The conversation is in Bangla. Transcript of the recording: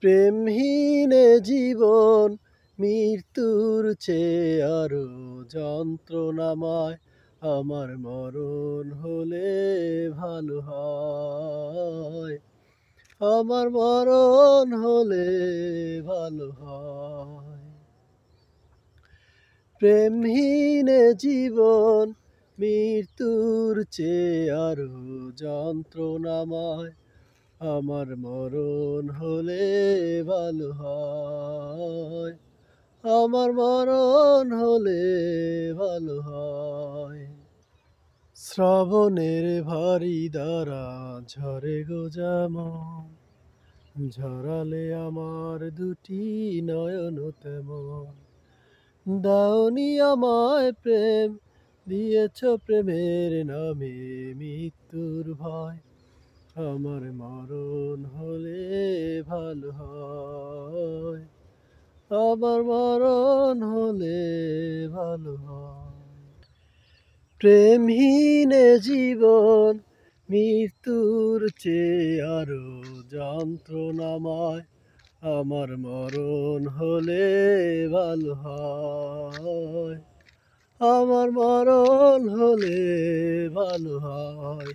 প্রেমহীন এ জীবন মৃত্যুর চেয়ে আরো যন্ত্রণাময়। আমার মরণ হলে ভালো হয়, আমার মরণ হলে ভালো হয়। প্রেমহীন এ জীবন মৃত্যুর চেয়ে আরো যন্ত্রণাময়। আমার মরণ হলে ভালো হয়, আমার মরণ হলে ভালো হয়। শ্রাবণের ভারী দ্বারা ঝরে গো যেমন, ঝরালে আমার দুটি নয়ন তেমন। দাওনি আমায় প্রেম, দিয়েছ প্রেমের নামে মৃত্যুর ভয়। আমার মরণ হলে ভালো হয়, আমার মরণ হলে ভালো হয়। প্রেমহীন এ জীবন মৃত্যুর চেয়ে আরো যন্ত্রণাময়। আমার মরণ হলে ভালো হয়, আমার মরণ হলে ভালো হয়।